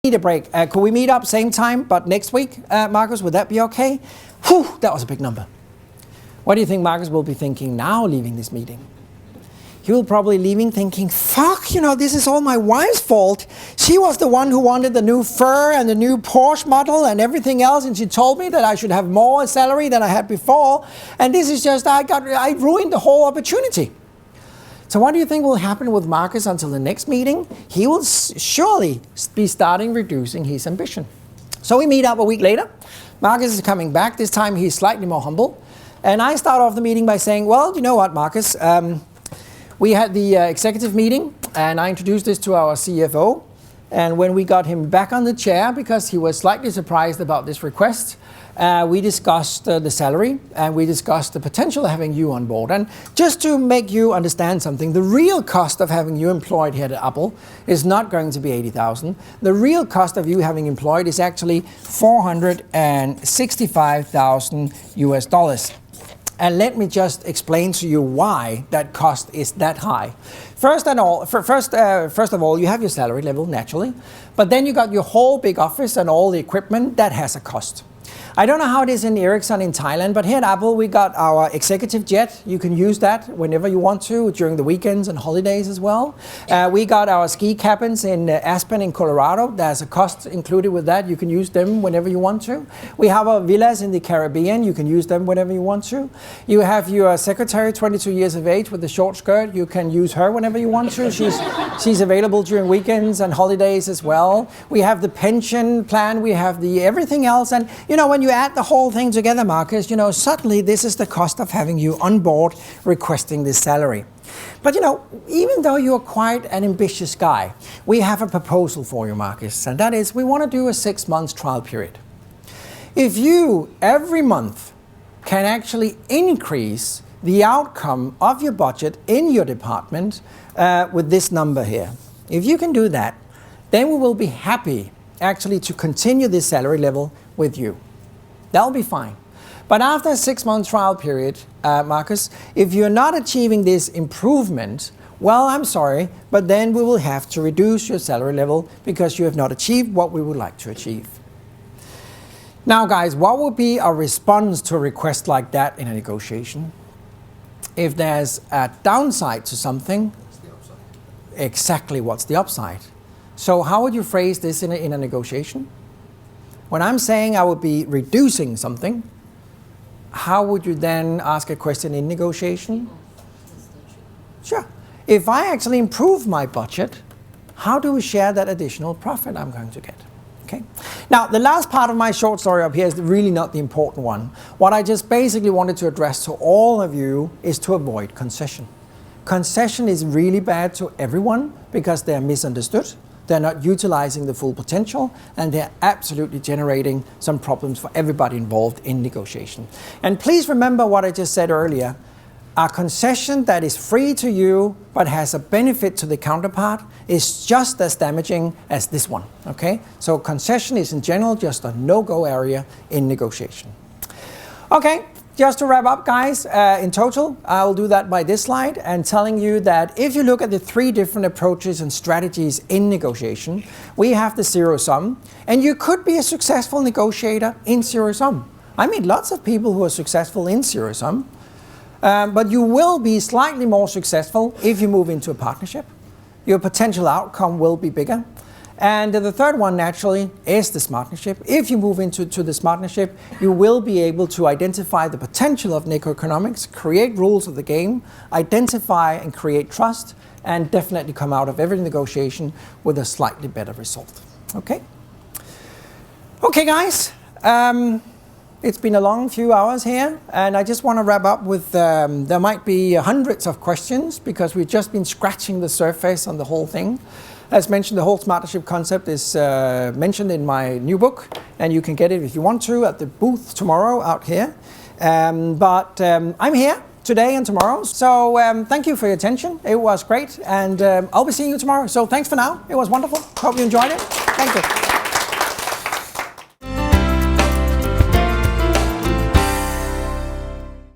Need a break. Could we meet up same time but next week, Marcus? Would that be okay? Whew, that was a big number. What do you think Marcus will be thinking now leaving this meeting? He will probably leaving thinking, fuck, this is all my wife's fault. She was the one who wanted the new fur and the new Porsche model and everything else, and she told me that I should have more salary than I had before, and this is just, I ruined the whole opportunity. So what do you think will happen with Marcus until the next meeting? He will surely be starting reducing his ambition. So we meet up a week later. Marcus is coming back. This time he's slightly more humble. And I start off the meeting by saying, well, you know what, Marcus? We had the executive meeting, and I introduced this to our CFO. And when we got him back on the chair, because he was slightly surprised about this request, we discussed the salary, and we discussed the potential of having you on board. And just to make you understand something, the real cost of having you employed here at Apple is not going to be 80,000. The real cost of you having employed is actually $465,000 US. And let me just explain to you why that cost is that high. First of all, you have your salary level naturally, but then you got your whole big office and all the equipment that has a cost. I don't know how it is in Ericsson in Thailand, but here at Apple we got our executive jet. You can use that whenever you want to, during the weekends and holidays as well. We got our ski cabins in Aspen in Colorado. There's a cost included with that. You can use them whenever you want to. We have our villas in the Caribbean. You can use them whenever you want to. You have your secretary, 22 years of age, with the short skirt. You can use her whenever you want to. She's available during weekends and holidays as well. We have the pension plan. We have the everything else. And when you add the whole thing together, Marcus, suddenly this is the cost of having you on board requesting this salary. But even though you're quite an ambitious guy, we have a proposal for you, Marcus, and that is we want to do a 6-month trial period. If you every month can actually increase the outcome of your budget in your department with this number here, if you can do that, then we will be happy actually to continue this salary level with you. That'll be fine. But after a 6-month trial period, Marcus, if you're not achieving this improvement, well, I'm sorry, but then we will have to reduce your salary level because you have not achieved what we would like to achieve. Now, guys, what would be our response to a request like that in a negotiation? If there's a downside to something, what's the upside? Exactly, what's the upside? So how would you phrase this in a negotiation? When I'm saying I would be reducing something, how would you then ask a question in negotiation? Sure. If I actually improve my budget, how do we share that additional profit I'm going to get? Okay. Now, the last part of my short story up here is really not the important one. What I just basically wanted to address to all of you is to avoid concession. Concession is really bad to everyone because they're misunderstood. They're not utilizing the full potential, and they're absolutely generating some problems for everybody involved in negotiation. And please remember what I just said earlier. A concession that is free to you but has a benefit to the counterpart is just as damaging as this one. Okay? So concession is in general just a no-go area in negotiation. Okay. Just to wrap up, guys, in total, I'll do that by this slide and telling you that if you look at the 3 different approaches and strategies in negotiation, we have the zero sum, and you could be a successful negotiator in zero sum. I meet lots of people who are successful in zero sum, but you will be slightly more successful if you move into a partnership. Your potential outcome will be bigger. And the third one, naturally, is the Smartnership. If you move into the Smartnership, you will be able to identify the potential of Negoeconomics, create rules of the game, identify and create trust, and definitely come out of every negotiation with a slightly better result. Okay? Okay, guys. It's been a long few hours here, and I just want to wrap up with, there might be hundreds of questions because we've just been scratching the surface on the whole thing. As mentioned, the whole Smartnership concept is mentioned in my new book, and you can get it if you want to at the booth tomorrow out here. But I'm here today and tomorrow, so thank you for your attention. It was great, and I'll be seeing you tomorrow. So thanks for now. It was wonderful. Hope you enjoyed it. Thank you.